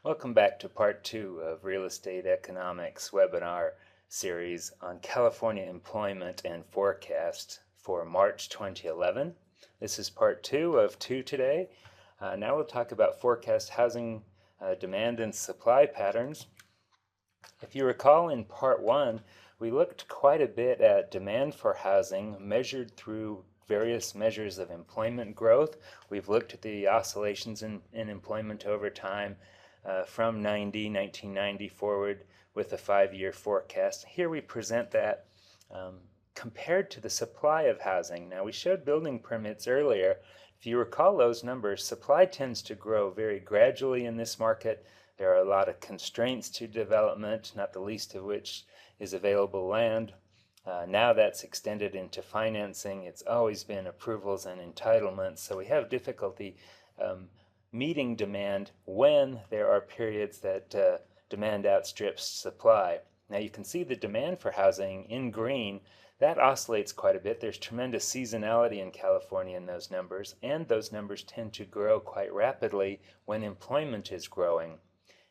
Welcome back to part 2 of Real Estate Economics webinar series on California employment and forecast for March 2011. This is part 2 of 2 today. Now we'll talk about forecast housing demand and supply patterns. If you recall, in part 1, we looked quite a bit at demand for housing measured through various measures of employment growth. We've looked at the oscillations in employment over time from 1990 forward with a 5-year forecast. Here we present that compared to the supply of housing. Now, we showed building permits earlier. If you recall those numbers, supply tends to grow very gradually in this market. There are a lot of constraints to development, not the least of which is available land. Now that's extended into financing. It's always been approvals and entitlements, so we have difficulty meeting demand when there are periods that demand outstrips supply. Now you can see the demand for housing in green. That oscillates quite a bit. There's tremendous seasonality in California in those numbers, and those numbers tend to grow quite rapidly when employment is growing.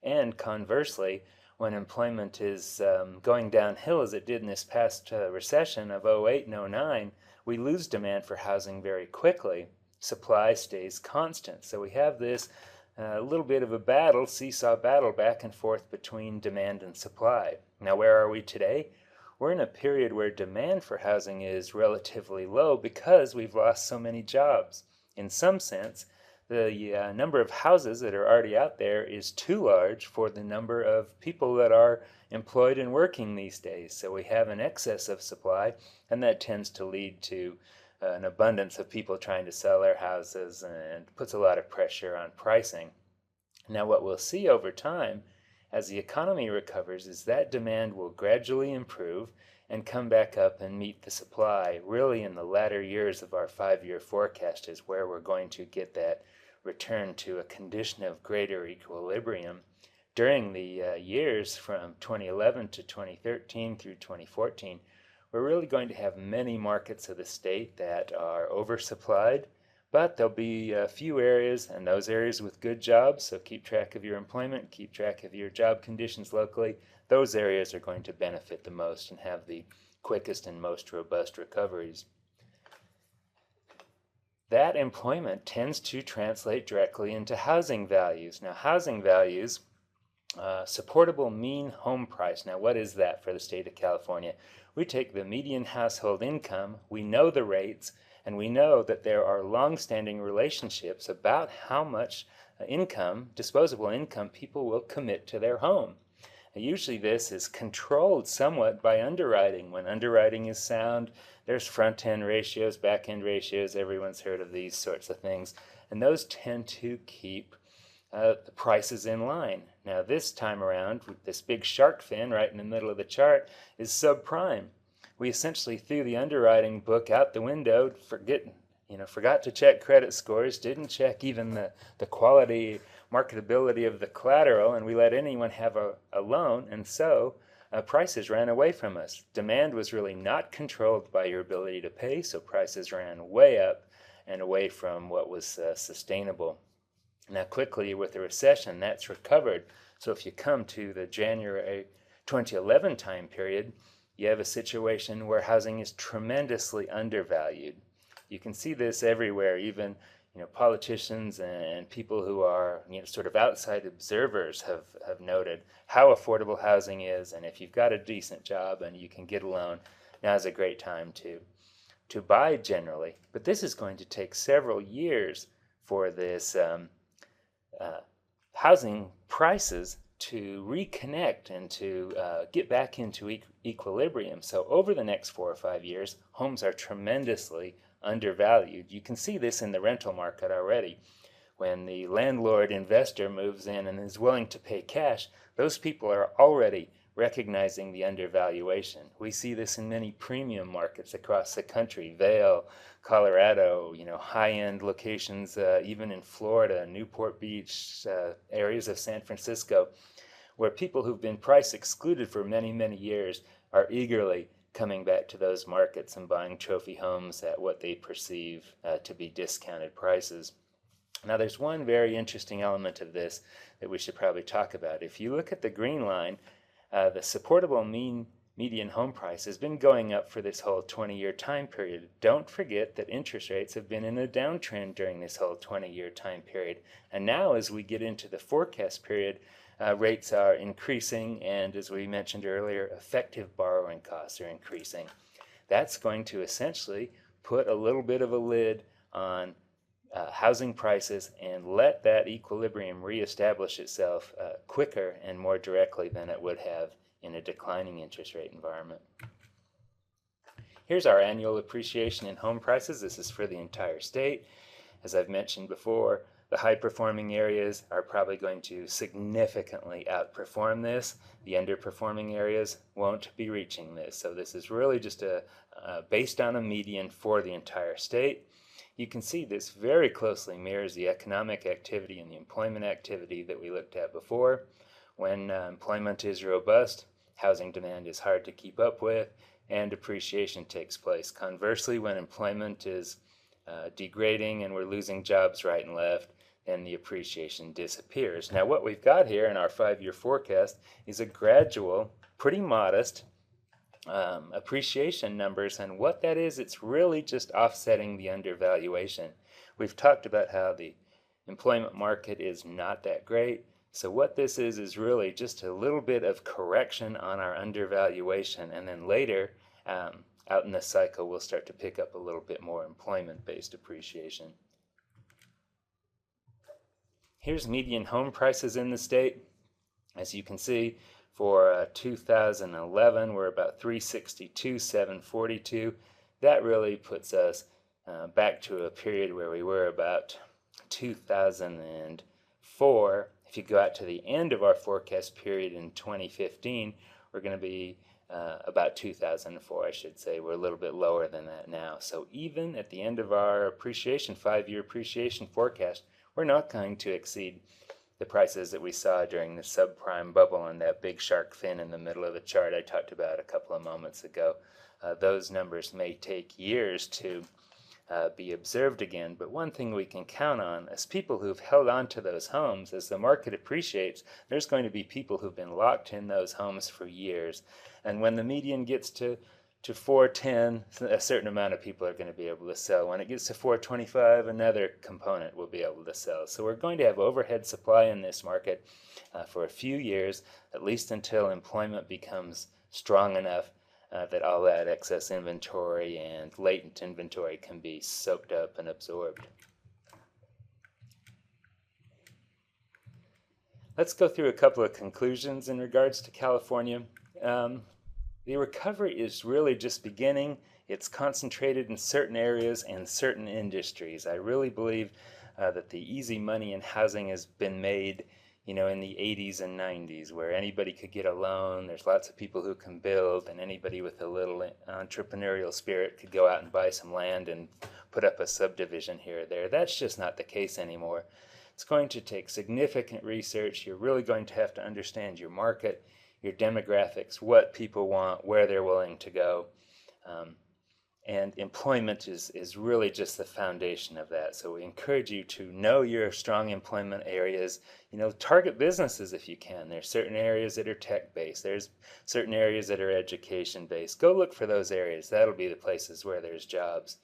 And conversely, when employment is going downhill as it did in this past recession of 08 and 09, we lose demand for housing very quickly. Supply stays constant. So we have this little bit of a battle, seesaw battle back and forth between demand and supply. Now, where are we today? We're in a period where demand for housing is relatively low because we've lost so many jobs. In some sense, the number of houses that are already out there is too large for the number of people that are employed and working these days. So we have an excess of supply, and that tends to lead to an abundance of people trying to sell their houses and puts a lot of pressure on pricing. Now, what we'll see over time as the economy recovers is that demand will gradually improve and come back up and meet the supply. Really, in the latter years of our 5-year forecast is where we're going to get that return to a condition of greater equilibrium. During the years from 2011 to 2013 through 2014, we're really going to have many markets of the state that are oversupplied, but there'll be a few areas, and those areas with good jobs, so keep track of your employment, keep track of your job conditions locally. Those areas are going to benefit the most and have the quickest and most robust recoveries. That employment tends to translate directly into housing values. Now, housing values, supportable mean home price. Now, what is that for the state of California? We take the median household income, we know the rates, and we know that there are long-standing relationships about how much income, disposable income, people will commit to their home. Usually this is controlled somewhat by underwriting. When underwriting is sound, there's front-end ratios, back-end ratios. Everyone's heard of these sorts of things. And those tend to keep the prices in line. Now this time around, with this big shark fin right in the middle of the chart, is subprime. We essentially threw the underwriting book out the window, forgot to check credit scores, didn't check even the quality, marketability of the collateral, and we let anyone have a loan, and so prices ran away from us. Demand was really not controlled by your ability to pay, so prices ran way up and away from what was sustainable. Now quickly with the recession, that's recovered. So if you come to the January 2011 time period, you have a situation where housing is tremendously undervalued. You can see this everywhere. Even politicians and people who are sort of outside observers have noted how affordable housing is, and if you've got a decent job and you can get a loan, now's a great time to buy generally. But this is going to take several years for this housing prices to reconnect and to get back into equilibrium. So over the next 4 or 5 years, homes are tremendously undervalued. You can see this in the rental market already. When the landlord investor moves in and is willing to pay cash, those people are already recognizing the undervaluation. We see this in many premium markets across the country, Vail, Colorado, high-end locations, even in Florida, Newport Beach, areas of San Francisco, where people who've been price excluded for many, many years are eagerly coming back to those markets and buying trophy homes at what they perceive to be discounted prices. Now, there's one very interesting element of this that we should probably talk about. If you look at the green line, the supportable median home price has been going up for this whole 20-year time period. Don't forget that interest rates have been in a downtrend during this whole 20-year time period. And now, as we get into the forecast period, rates are increasing, and as we mentioned earlier, effective borrowing costs are increasing. That's going to essentially put a little bit of a lid on housing prices and let that equilibrium reestablish itself quicker and more directly than it would have in a declining interest rate environment. Here's our annual appreciation in home prices. This is for the entire state. As I've mentioned before, the high-performing areas are probably going to significantly outperform this. The underperforming areas won't be reaching this. So this is really just based on a median for the entire state. You can see this very closely mirrors the economic activity and the employment activity that we looked at before. When employment is robust, housing demand is hard to keep up with, and appreciation takes place. Conversely, when employment is degrading and we're losing jobs right and left, then the appreciation disappears. Now, what we've got here in our 5-year forecast is a gradual, pretty modest appreciation numbers, and what that is, it's really just offsetting the undervaluation. We've talked about how the employment market is not that great, so what this is really just a little bit of correction on our undervaluation, and then later out in the cycle we'll start to pick up a little bit more employment-based appreciation. Here's median home prices in the state. As you can see, for 2011, we're about $362,742. That really puts us back to a period where we were about 2004. If you go out to the end of our forecast period in 2015, we're going to be about 2004, I should say. We're a little bit lower than that now. So even at the end of our appreciation, 5-year appreciation forecast, we're not going to exceed the prices that we saw during the subprime bubble and that big shark fin in the middle of the chart I talked about a couple of moments ago. Those numbers may take years to be observed again, but one thing we can count on is people who've held on to those homes. As the market appreciates, there's going to be people who've been locked in those homes for years, and when the median gets to 410, a certain amount of people are going to be able to sell. When it gets to 425, another component will be able to sell. So we're going to have overhead supply in this market for a few years, at least until employment becomes strong enough that all that excess inventory and latent inventory can be soaked up and absorbed. Let's go through a couple of conclusions in regards to California. The recovery is really just beginning. It's concentrated in certain areas and certain industries. I really believe that the easy money in housing has been made, in the 80s and 90s, where anybody could get a loan. There's lots of people who can build, and anybody with a little entrepreneurial spirit could go out and buy some land and put up a subdivision here or there. That's just not the case anymore. It's going to take significant research. You're really going to have to understand your market, your demographics, what people want, where they're willing to go. And employment is really just the foundation of that. So we encourage you to know your strong employment areas. Target businesses if you can. There's certain areas that are tech-based. There's certain areas that are education-based. Go look for those areas. That'll be the places where there's jobs.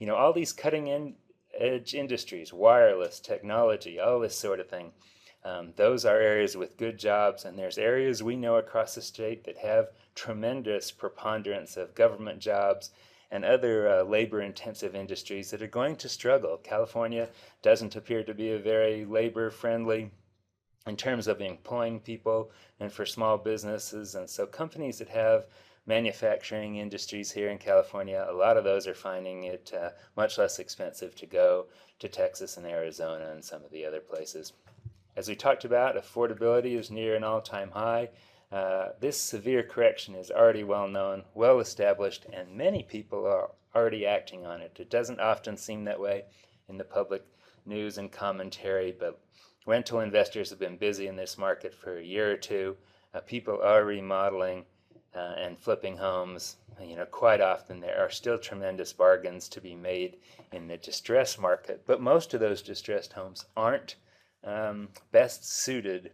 All these cutting-edge industries, wireless, technology, all this sort of thing. Those are areas with good jobs, and there's areas we know across the state that have tremendous preponderance of government jobs and other labor-intensive industries that are going to struggle. California doesn't appear to be a very labor-friendly in terms of employing people and for small businesses, and so companies that have manufacturing industries here in California, a lot of those are finding it much less expensive to go to Texas and Arizona and some of the other places. As we talked about, affordability is near an all-time high. This severe correction is already well known, well established, and many people are already acting on it. It doesn't often seem that way in the public news and commentary, but rental investors have been busy in this market for a year or two. People are remodeling. and flipping homes, quite often there are still tremendous bargains to be made in the distressed market, but most of those distressed homes aren't best suited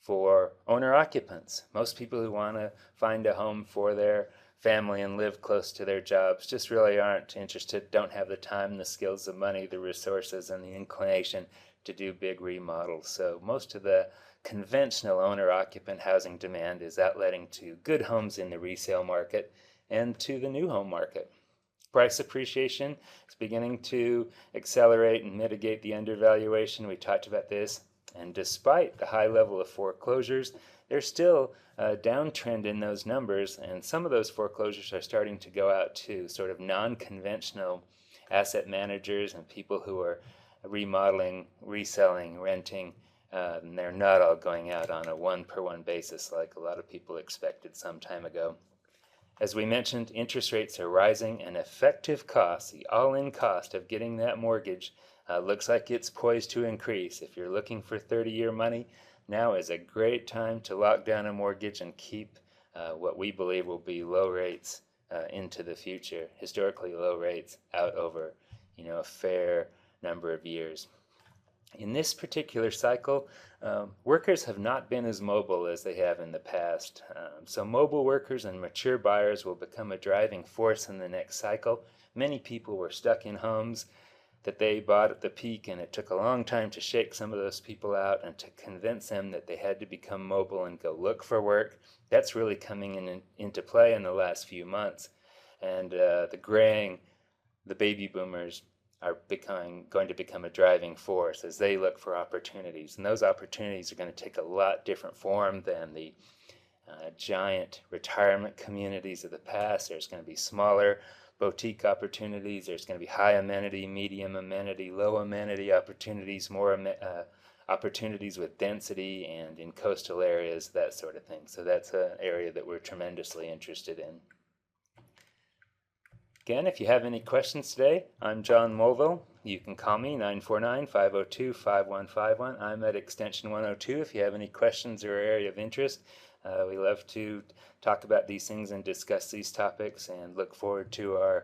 for owner-occupants. Most people who want to find a home for their family and live close to their jobs just really aren't interested, don't have the time, the skills, the money, the resources, and the inclination to do big remodels. So most of the conventional owner-occupant housing demand is outletting to good homes in the resale market and to the new home market. Price appreciation is beginning to accelerate and mitigate the undervaluation. We talked about this. And despite the high level of foreclosures, there's still a downtrend in those numbers, and some of those foreclosures are starting to go out to sort of non-conventional asset managers and people who are remodeling, reselling, renting, and they're not all going out on a one-per-one basis like a lot of people expected some time ago. As we mentioned, interest rates are rising, and effective costs, the all-in cost of getting that mortgage, looks like it's poised to increase. If you're looking for 30-year money, now is a great time to lock down a mortgage and keep what we believe will be low rates into the future, historically low rates out over a fair number of years. In this particular cycle, workers have not been as mobile as they have in the past. So mobile workers and mature buyers will become a driving force in the next cycle. Many people were stuck in homes that they bought at the peak, and it took a long time to shake some of those people out and to convince them that they had to become mobile and go look for work. That's really coming into play in the last few months. And the graying, the baby boomers are going to become a driving force as they look for opportunities. And those opportunities are going to take a lot different form than the giant retirement communities of the past. There's going to be smaller boutique opportunities. There's going to be high amenity, medium amenity, low amenity opportunities, more opportunities with density and in coastal areas, that sort of thing. So that's an area that we're tremendously interested in. Again, if you have any questions today, I'm John Mulville. You can call me 949-502-5151. I'm at extension 102 if you have any questions or area of interest. We love to talk about these things and discuss these topics, and look forward to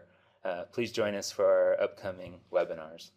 please join us for our upcoming webinars.